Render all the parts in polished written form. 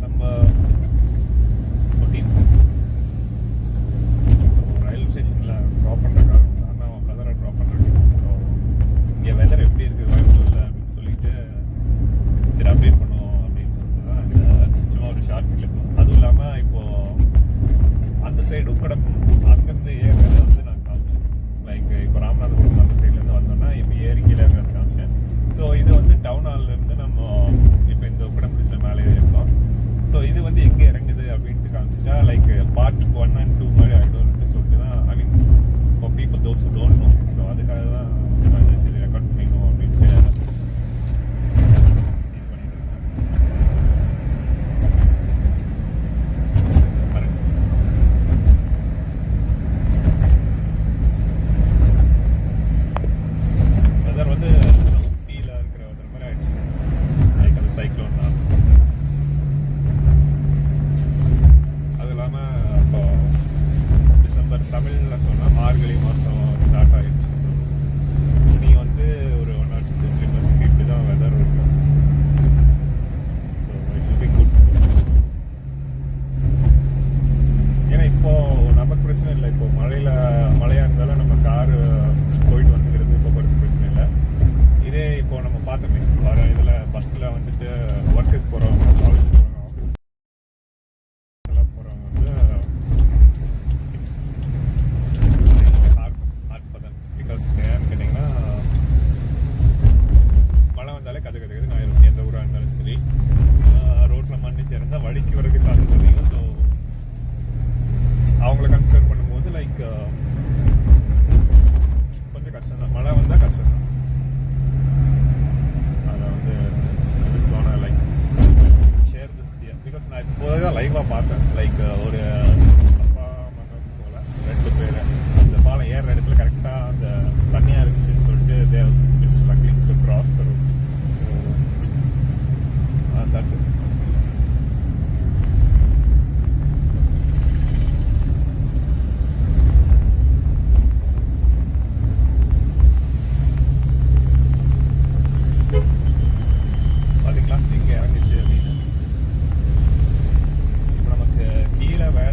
December 14 railway ஸ்டேஷனில் drop பண்ணுறதுக்காக அண்ணா வெதரை drop பண்ணுறேன். ஸோ இங்கே வெதர் எப்படி இருக்குது கோயம்புத்தூரில் அப்படின்னு சொல்லிட்டு சரி அப்டேட் பண்ணுவோம் அப்படின்னு சொல்லிட்டு தான் இந்த சும்மா ஒரு ஷார்ட் கிளிப். அதுவும் இல்லாமல் இப்போது அந்த சைடு உக்கடம் அங்கேருந்து ஏறுறது வந்து நான் காமிச்சேன். லைக் இப்போ ராமநாதபுரம் அந்த சைட்லேருந்து வந்தோம்னா இப்போ ஏறி கீழே இருக்கிறது காமிச்சேன். ஸோ இது வந்து டவுன் ஹால்லேருந்து நம்ம இப்போ இந்த உக்கடம் பிரிட்ஜில் மேலே இருக்கோம். ஸோ இது வந்து எங்கே இறங்குது அப்படின்ட்டு காமிச்சிட்டா லைக் பார்ட் 1 and 2 மாதிரி ஆகிடும்னு சொல்லிட்டு தான் I mean for people those who don't know. So அதுக்காக தான் நான் சரி ரெக்கார்ட் பண்ணிக்கணும் அப்படின்ட்டு இது பண்ணிட்டு தமிழில் சொன்னால் மார்கழி மாதம் ஸ்டார்ட் ஆகிடுச்சு. ஸோ நீ வந்து ஒரு 1 or 2 3 months இப்படி தான் வெதர் இருக்கும். So it will be good. ஏன்னா இப்போது நமக்கு பிரச்சனை இல்லை. இப்போது மழையாக இருந்தாலும் நம்ம காரு போயிட்டு வந்துக்கிறது போக்குவரத்து பிரச்சனை இல்லை. இதே இப்போது நம்ம பார்த்தோமே வர இதில் பஸ்ஸில் வந்துட்டு ஒர்க்குக்கு போகிறவங்க, காலேஜ் போகிறவங்க, ஆஃபீஸ் எல்லாம் போகிறவங்க வந்து ஏன்னு கேட்டிங்கன்னா மழை வந்தாலே கதுன்னு ஆயிரும். எந்த ஊராக இருந்தாலும் சரி ரோட்டில் மண்ணிச்சு இருந்தால் வழிக்கு வரைக்கும் சான்ஸ் அதிகம். ஸோ அவங்கள கன்சிடர் பண்ணும்போது லைக் கொஞ்சம் கஷ்டம் தான். மழை வந்தால் கஷ்டம் தான். அதை வந்து ஸ்லோனா லைக் ஷேர் திஸ் பிகாஸ் நான் இப்போது தான் லைவாக பார்த்தேன். லைக் ஒரு அப்பா மகன் போல் 2 பேர் அந்த பாலம் ஏறுற இடத்துல கரெக்டாக அந்த தண்ணியாக இருந்துச்சுன்னு சொல்லிட்டு they have been struggling to cross the road. So that's it. பார்த்தீங்களா இங்கே இறங்கிச்சு அப்படின்னு. இப்போ நமக்கு கீழே வேலை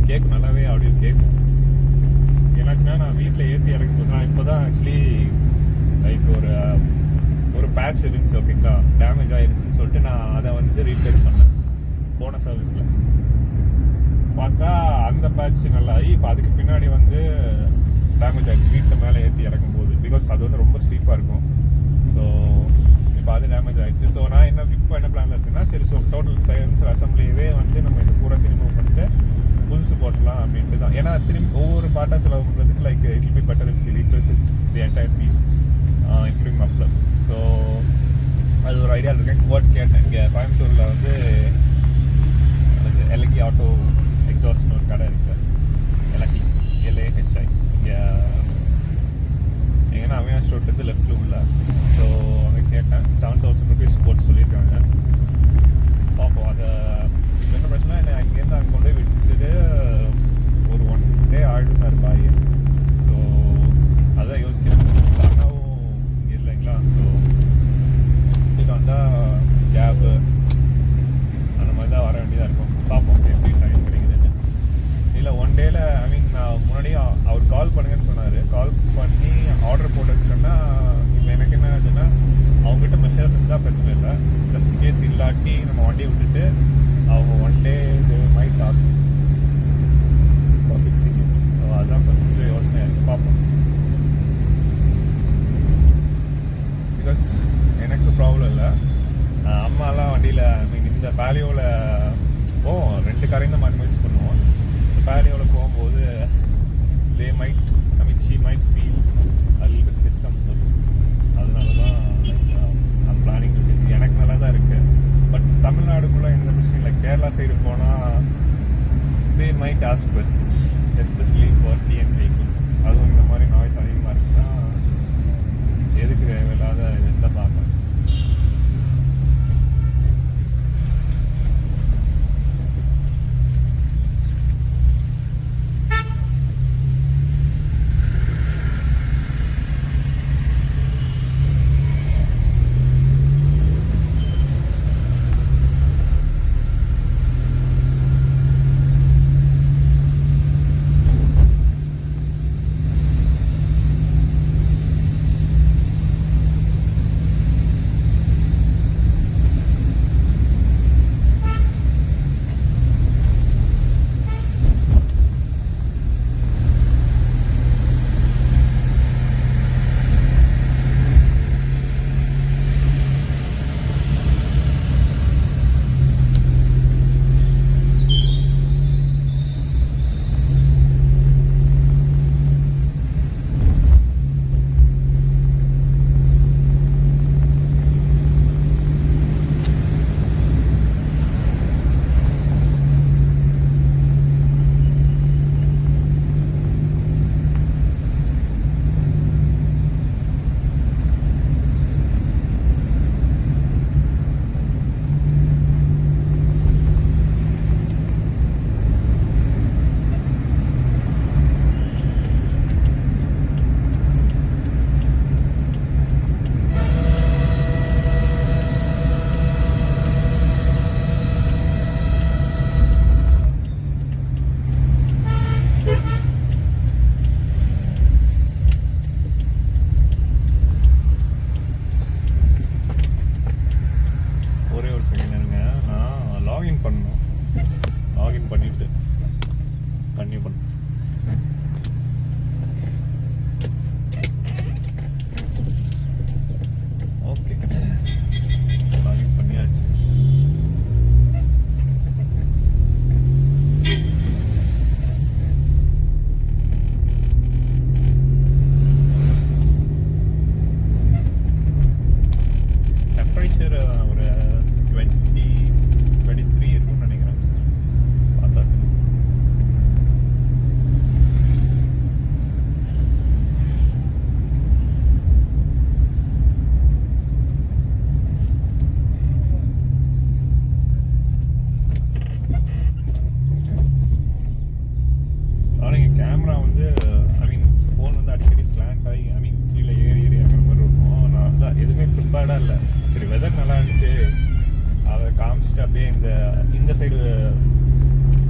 கேட்கும், நல்லாவே ஆடியோ கேட்கும். என்னாச்சுன்னா நான் வீட்டில் ஏற்றி இறக்கும்போது நான் இப்போ தான் ஆக்சுவலி லைக் ஒரு பேட்ச் இருந்துச்சு ஓகேங்களா, டேமேஜ் ஆயிருச்சுன்னு சொல்லிட்டு நான் அதை வந்து ரீப்ளேஸ் பண்ணேன் போன சர்வீஸில். பார்த்தா அந்த பேட்ச் நல்லா ஆகி இப்போ அதுக்கு பின்னாடி வந்து டேமேஜ் ஆகிடுச்சு வீட்டில் மேலே ஏற்றி இறக்கும்போது. பிகாஸ் அது வந்து ரொம்ப ஸ்டீப்பாக இருக்கும். ஸோ இப்போ அது டேமேஜ் ஆகிடுச்சு. ஸோ நான் இப்போ என்ன பிளானில் இருக்குன்னா, சரி ஸோ டோட்டல் சைலன்சர் அசம்பிளியவே வந்து நம்ம இந்த பூரத்தை ரிமூவ் பண்ணிட்டு புதுசு போட்டலாம் அப்படின்ட்டு தான். ஏன்னா திரும்பி ஒவ்வொரு பார்ட்டாக செலவு பண்ணுறதுக்கு like it will be better if you replace the entire piece including muffler. So அது ஒரு ஐடியா இருக்கேன். கோட் கேட்டேன். இங்கே கோயம்புத்தூரில் வந்து எலகி ஆட்டோ எக்ஸாஸ்ட்னு ஒரு கடை இருக்குது, எலகி LAHI. இங்கே எங்கன்னா அவினாஷ் ரோட்லேருந்து லெஃப்ட்டில் உள்ள. ஸோ அங்கே கேட்டேன், 7,000 rupees போட்டு சொல்லியிருக்காங்க. பார்ப்போம். அதை என்ன பிரச்சனை, என்ன அங்கேருந்து அங்கே கொண்டு போய் விட்டுட்டு ஒரு 1 day ஆகிடுனாரு பாய். ஸோ அதான் யோசிக்கிறேன். அண்ணாவும் இங்கே இல்லைங்களா, ஸோ இது வந்தால் கேபு அந்த மாதிரி தான் வர வேண்டியதாக இருக்கும். பார்ப்போம் எப்படி டைம் கிடைக்குதுன்னு. இல்லை 1 dayல ஐ மீன் நான் முன்னாடியே அவர் கால் பண்ணுங்கன்னு சொன்னார். கால் பண்ணி ஆர்டர் போட்டு வச்சுட்டேன்னா இப்போ எனக்கு என்ன ஆச்சுன்னா, அவங்ககிட்ட மெஷர் இருந்தால் பிரச்சனை இல்லை. ஜஸ்ட் கேஸ் இல்லாட்டி நம்ம வண்டியை விட்டுட்டு அவங்க 1 day மை டாஸ்க் ஃபிக்ஸிங். அதுதான் கொஞ்சம் யோசனையாக இருக்குது. பார்ப்போம். பிகாஸ் எனக்கு ப்ராப்ளம் இல்லை. அம்மாலாம் வண்டியில் ஐ மீன் இந்த பேலியோவில் போவோம், 2 காரையும் தான் மாற்றி யூஸ் பண்ணுவோம். இந்த பேலியோவில் போகும்போது they might, I mean she might feel a little bit discomfort. அதனால தான் I'm planning to say எனக்கு நல்லா தான் இருக்குது. பட் தமிழ்நாடுக்குள்ளே எந்த பிரச்சனையும் இல்லை. கேரளா சைடு போனால் they might ask questions, especially for TN vehicles. அதுவும் இந்த மாதிரி நாய்ஸ் அதிகமாக இருக்குன்னா எதுக்கு தேவையில்லாத இதை பார்ப்பேன்.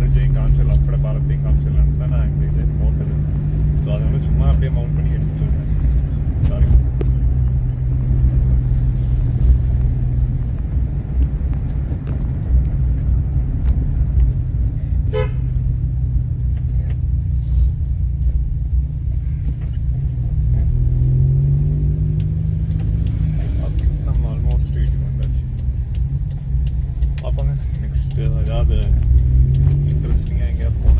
பிரிட்ஜையும் காமிச்சிடலாம், அப்பட பாலத்தையும் காமிச்சிடலான்னு தான் நான் இந்த இது போட்டது. ஸோ அதனால சும்மா அப்படியே மவுண்ட் பண்ணி எடுத்துட்டு வந்தேன். சாரி. நம்ம ஆல்மோஸ்ட் வீட்டுக்கு வந்தாச்சு. பார்ப்பாங்க நெக்ஸ்ட் ஏதாவது இன்ட்ரெஸ்டிங்காக எங்கேயாவது போகணும்.